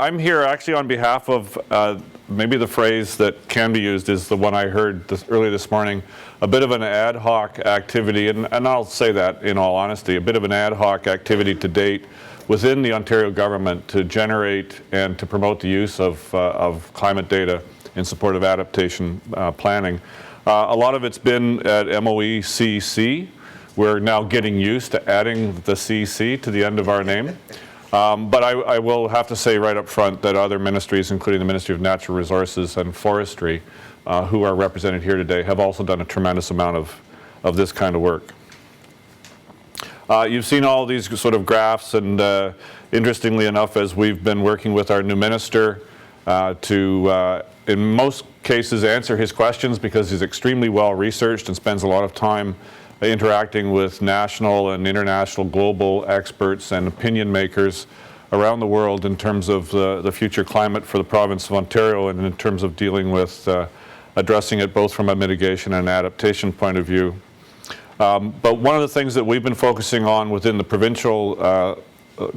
I'm here actually on behalf of maybe the phrase that can be used is the one I heard earlier this morning, a bit of an ad hoc activity, and I'll say that in all honesty, a bit of an ad hoc activity to date within the Ontario government to generate and to promote the use of climate data in support of adaptation planning. A lot of it's been at MOECC. We're now getting used to adding the CC to the end of our name. But I will have to say right up front that other ministries, including the Ministry of Natural Resources and Forestry, who are represented here today, have also done a tremendous amount of this kind of work. You've seen all these sort of graphs, and interestingly enough, as we've been working with our new minister to, in most cases, answer his questions, because he's extremely well researched and spends a lot of time interacting with national and international global experts and opinion makers around the world in terms of the future climate for the province of Ontario, and in terms of dealing with addressing it both from a mitigation and adaptation point of view. But one of the things that we've been focusing on within the provincial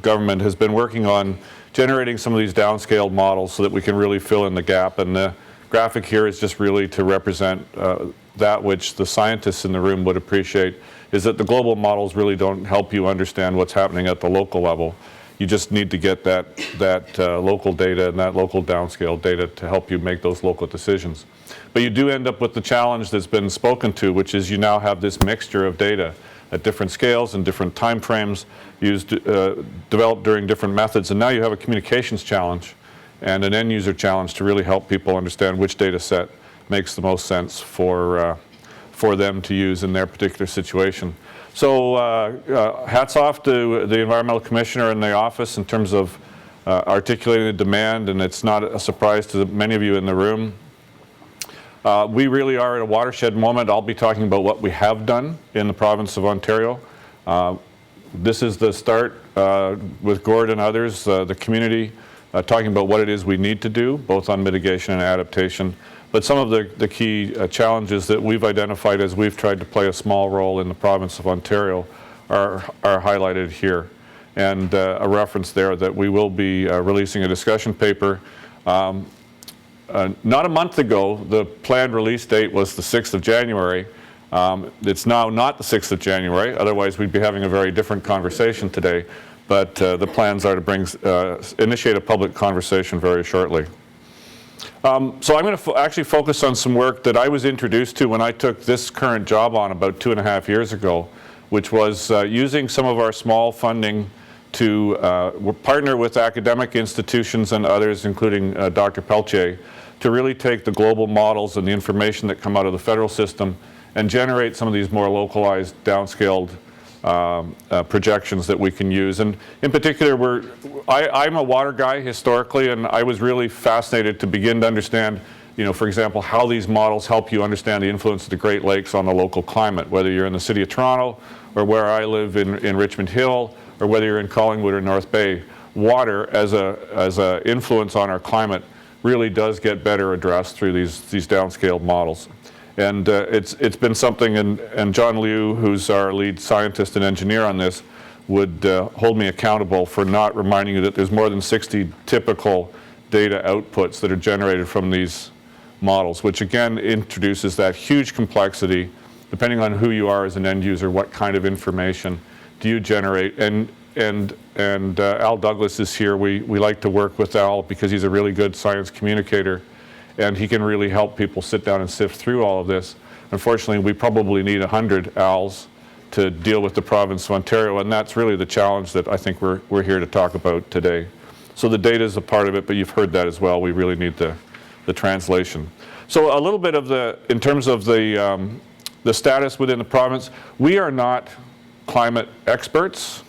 government has been working on generating some of these downscaled models so that we can really fill in the gap. And the graphic here is just really to represent that which the scientists in the room would appreciate, is that the global models really don't help you understand what's happening at the local level. You just need to get that local data and that local downscale data to help you make those local decisions. But you do end up with the challenge that's been spoken to, which is you now have this mixture of data at different scales and different time frames, developed during different methods, and now you have a communications challenge and an end user challenge to really help people understand which data set makes the most sense for them to use in their particular situation. So hats off to the Environmental Commissioner and the office in terms of articulating the demand, and it's not a surprise to many of you in the room. We really are at a watershed moment. I'll be talking about what we have done in the province of Ontario. This is the start with Gord and others, the community, talking about what it is we need to do, both on mitigation and adaptation. But some of the key challenges that we've identified as we've tried to play a small role in the province of Ontario are highlighted here. And a reference there that we will be releasing a discussion paper. Not a month ago, the planned release date was the 6th of January. It's now not the 6th of January, otherwise we'd be having a very different conversation today. But the plans are to initiate a public conversation very shortly. So I'm going to actually focus on some work that I was introduced to when I took this current job on about 2.5 years ago, which was using some of our small funding to partner with academic institutions and others, including Dr. Pelletier, to really take the global models and the information that come out of the federal system and generate some of these more localized, downscaled projections that we can use. And in particular, I'm a water guy historically, and I was really fascinated to begin to understand, for example, how these models help you understand the influence of the Great Lakes on the local climate, whether you're in the city of Toronto or where I live in Richmond Hill, or whether you're in Collingwood or North Bay. Water as a influence on our climate really does get better addressed through these downscaled models. And it's been something, and John Liu, who's our lead scientist and engineer on this, would hold me accountable for not reminding you that there's more than 60 typical data outputs that are generated from these models, which again introduces that huge complexity, depending on who you are as an end user, what kind of information do you generate. And Al Douglas is here. We like to work with Al because he's a really good science communicator, and he can really help people sit down and sift through all of this. Unfortunately, we probably need 100 Als to deal with the province of Ontario, and that's really the challenge that I think we're here to talk about today. So the data is a part of it, but you've heard that as well. We really need the translation. So a little bit of in terms of the status within the province, we are not climate experts.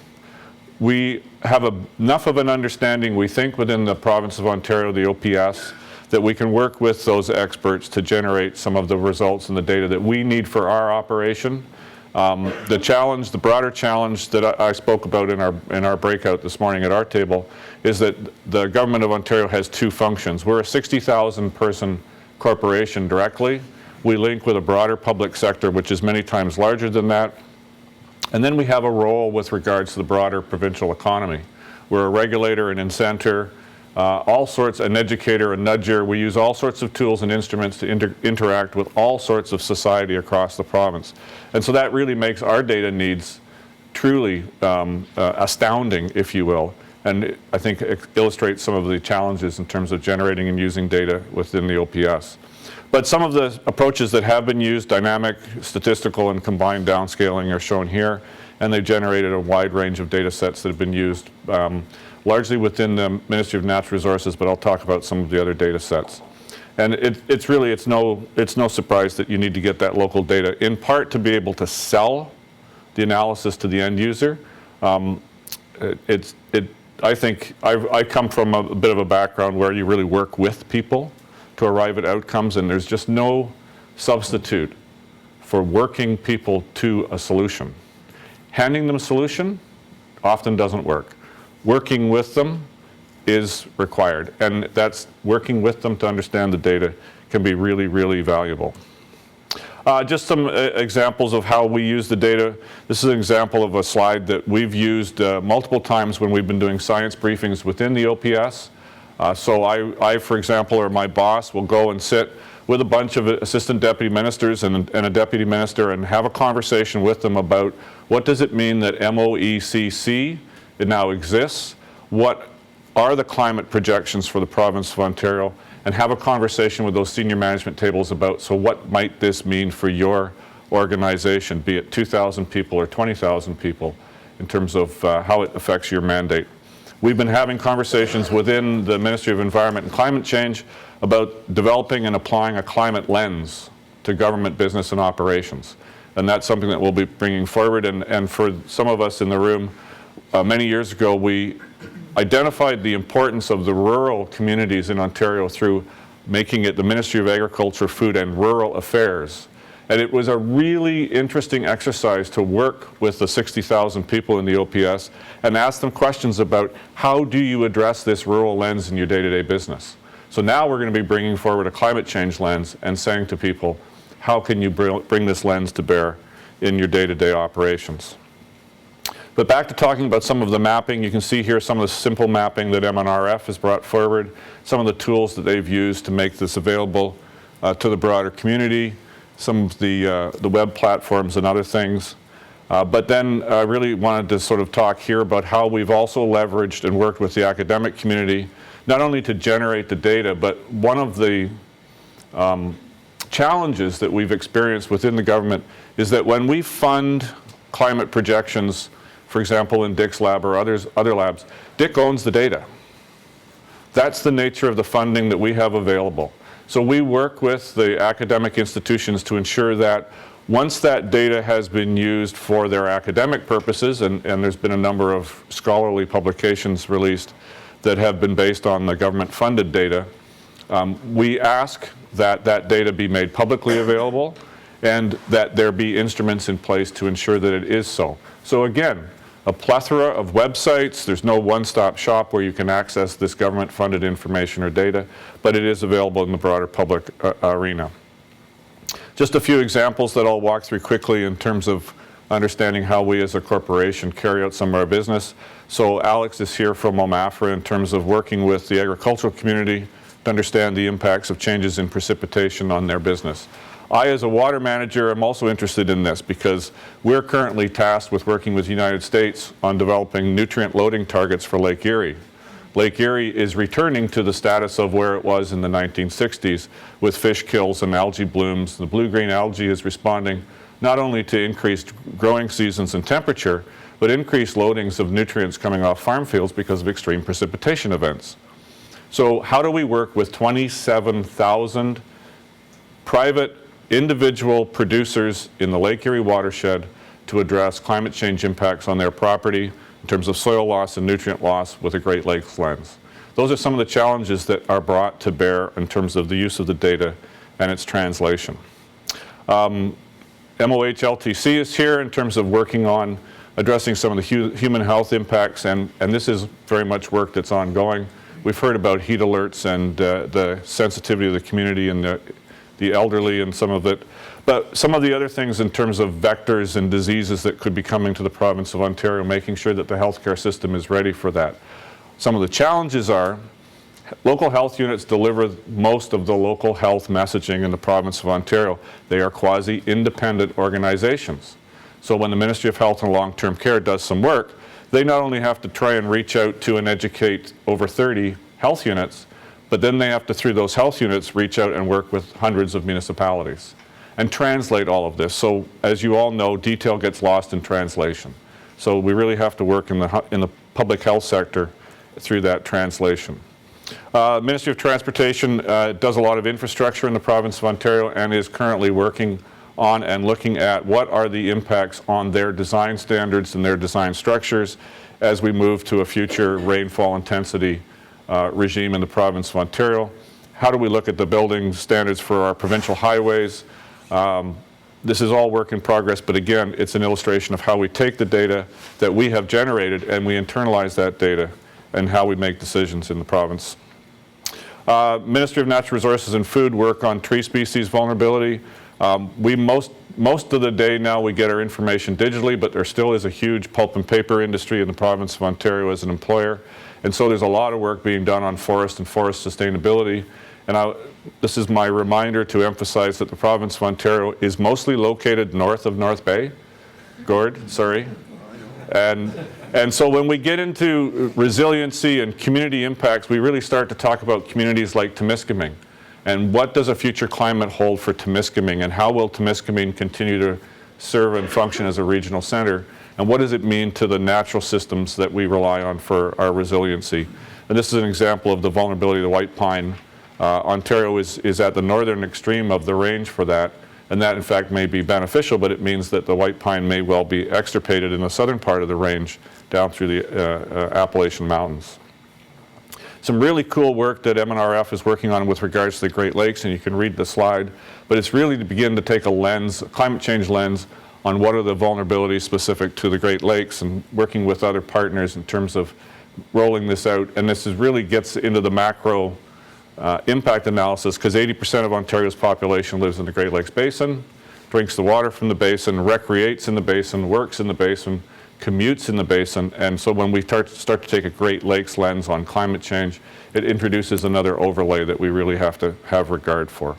We have enough of an understanding, we think, within the province of Ontario, the OPS, that we can work with those experts to generate some of the results and the data that we need for our operation. The broader challenge that I spoke about in our breakout this morning at our table is that the government of Ontario has two functions. We're a 60,000 person corporation directly. We link with a broader public sector, which is many times larger than that. And then we have a role with regards to the broader provincial economy. We're a regulator and incenter. all sorts, an educator, a nudger. We use all sorts of tools and instruments to interact with all sorts of society across the province. And so that really makes our data needs truly astounding, if you will, and I think it illustrates some of the challenges in terms of generating and using data within the OPS. But some of the approaches that have been used, dynamic, statistical, and combined downscaling, are shown here, and they've generated a wide range of data sets that have been used largely within the Ministry of Natural Resources, but I'll talk about some of the other data sets. And it's no surprise that you need to get that local data, in part to be able to sell the analysis to the end user. I think I come from a bit of a background where you really work with people to arrive at outcomes, and there's just no substitute for working people to a solution. Handing them a solution often doesn't work. Working with them is required, and that's working with them to understand the data can be really, really valuable. Just some examples of how we use the data. This is an example of a slide that we've used multiple times when we've been doing science briefings within the OPS. So I, for example, or my boss will go and sit with a bunch of assistant deputy ministers and a deputy minister and have a conversation with them about what does it mean that MOECC it now exists, what are the climate projections for the province of Ontario, and have a conversation with those senior management tables about, so what might this mean for your organization, be it 2,000 people or 20,000 people, in terms of how it affects your mandate. We've been having conversations within the Ministry of Environment and Climate Change about developing and applying a climate lens to government business and operations. And that's something that we'll be bringing forward. And for some of us in the room, many years ago, we identified the importance of the rural communities in Ontario through making it the Ministry of Agriculture, Food and Rural Affairs. And it was a really interesting exercise to work with the 60,000 people in the OPS and ask them questions about how do you address this rural lens in your day-to-day business. So now we're going to be bringing forward a climate change lens and saying to people, how can you bring this lens to bear in your day-to-day operations? But back to talking about some of the mapping, you can see here some of the simple mapping that MNRF has brought forward, some of the tools that they've used to make this available to the broader community, some of the web platforms and other things. But then I really wanted to sort of talk here about how we've also leveraged and worked with the academic community, not only to generate the data, but one of the challenges that we've experienced within the government is that when we fund climate projections, for example, in Dick's lab or other labs, Dick owns the data. That's the nature of the funding that we have available. So we work with the academic institutions to ensure that once that data has been used for their academic purposes, and there's been a number of scholarly publications released that have been based on the government-funded data, we ask that that data be made publicly available and that there be instruments in place to ensure that it is so. So again, a plethora of websites. There's no one-stop shop where you can access this government-funded information or data, but it is available in the broader public arena. Just a few examples that I'll walk through quickly in terms of understanding how we as a corporation carry out some of our business. So Alex is here from OMAFRA in terms of working with the agricultural community to understand the impacts of changes in precipitation on their business. I, as a water manager, am also interested in this because we're currently tasked with working with the United States on developing nutrient loading targets for Lake Erie. Lake Erie is returning to the status of where it was in the 1960s with fish kills and algae blooms. The blue-green algae is responding not only to increased growing seasons and temperature, but increased loadings of nutrients coming off farm fields because of extreme precipitation events. So how do we work with 27,000 private individual producers in the Lake Erie watershed to address climate change impacts on their property in terms of soil loss and nutrient loss with a Great Lakes lens? Those are some of the challenges that are brought to bear in terms of the use of the data and its translation. MOH-LTC is here in terms of working on addressing some of the human health impacts, and this is very much work that's ongoing. We've heard about heat alerts and the sensitivity of the community and the elderly and some of it. But some of the other things in terms of vectors and diseases that could be coming to the province of Ontario, making sure that the healthcare system is ready for that. Some of the challenges are local health units deliver most of the local health messaging in the province of Ontario. They are quasi-independent organizations. So when the Ministry of Health and Long-Term Care does some work, they not only have to try and reach out to and educate over 30 health units, but then they have to, through those health units, reach out and work with hundreds of municipalities and translate all of this. So as you all know, detail gets lost in translation. So we really have to work in the public health sector through that translation. Ministry of Transportation does a lot of infrastructure in the province of Ontario and is currently working on and looking at what are the impacts on their design standards and their design structures as we move to a future rainfall intensity regime in the province of Ontario. How do we look at the building standards for our provincial highways? This is all work in progress, but again, it's an illustration of how we take the data that we have generated and we internalize that data and how we make decisions in the province. Ministry of Natural Resources and Food work on tree species vulnerability. Most of the day now we get our information digitally, but there still is a huge pulp and paper industry in the province of Ontario as an employer. And so there's a lot of work being done on forest and forest sustainability. And this is my reminder to emphasize that the province of Ontario is mostly located north of North Bay. Gord, sorry. And so when we get into resiliency and community impacts, we really start to talk about communities like Temiskaming. And what does a future climate hold for Temiskaming, and how will Temiskaming continue to serve and function as a regional center? And what does it mean to the natural systems that we rely on for our resiliency? And this is an example of the vulnerability of the white pine. Ontario is at the northern extreme of the range for that, and that in fact may be beneficial, but it means that the white pine may well be extirpated in the southern part of the range down through the Appalachian Mountains. Some really cool work that MNRF is working on with regards to the Great Lakes, and you can read the slide, but it's really to begin to take a lens, a climate change lens, on what are the vulnerabilities specific to the Great Lakes and working with other partners in terms of rolling this out. And this really gets into the macro impact analysis, because 80% of Ontario's population lives in the Great Lakes Basin, drinks the water from the basin, recreates in the basin, works in the basin, commutes in the basin. And so when we start to take a Great Lakes lens on climate change, it introduces another overlay that we really have to have regard for.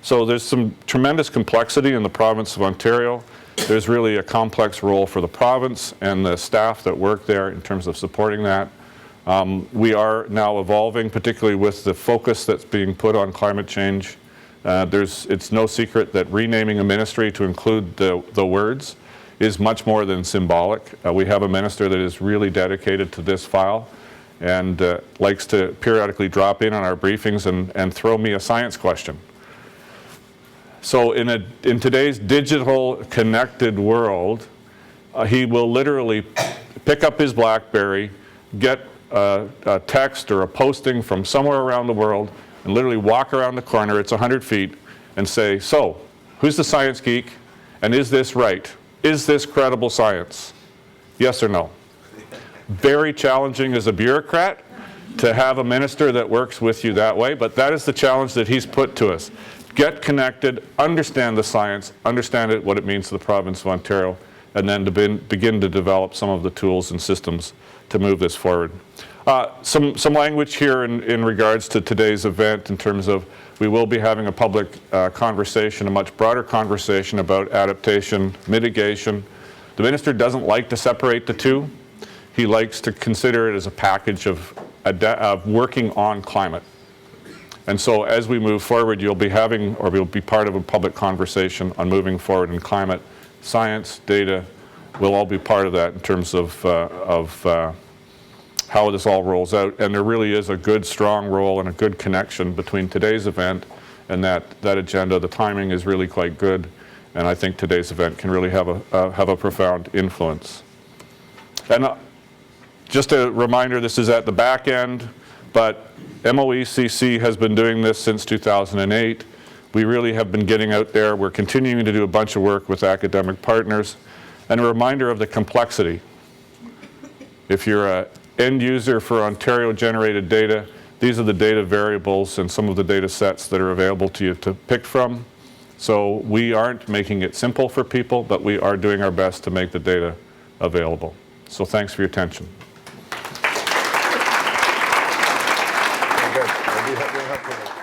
So there's some tremendous complexity in the province of Ontario. There's really a complex role for the province and the staff that work there in terms of supporting that. We are now evolving, particularly with the focus that's being put on climate change. It's no secret that renaming a ministry to include the words is much more than symbolic. We have a minister that is really dedicated to this file and likes to periodically drop in on our briefings and throw me a science question. So in today's digital connected world, he will literally pick up his BlackBerry, get a text or a posting from somewhere around the world, and literally walk around the corner, it's 100 feet, and say, so, who's the science geek, and is this right? Is this credible science? Yes or no? Very challenging as a bureaucrat to have a minister that works with you that way, but that is the challenge that he's put to us. Get connected, understand the science, understand what it means to the province of Ontario, and then to begin to develop some of the tools and systems to move this forward. Some language here in regards to today's event in terms of we will be having a public conversation, a much broader conversation about adaptation, mitigation. The minister doesn't like to separate the two. He likes to consider it as a package of working on climate. And so as we move forward, you'll be having, or you'll be part of a public conversation on moving forward in climate. Science, data, will all be part of that in terms of how this all rolls out. And there really is a good, strong role and a good connection between today's event and that agenda. The timing is really quite good, and I think today's event can really have a profound influence. And just a reminder, this is at the back end, but MOECC has been doing this since 2008. We really have been getting out there. We're continuing to do a bunch of work with academic partners. And a reminder of the complexity. If you're an end user for Ontario-generated data, these are the data variables and some of the data sets that are available to you to pick from. So we aren't making it simple for people, but we are doing our best to make the data available. So thanks for your attention. good. We'll have to-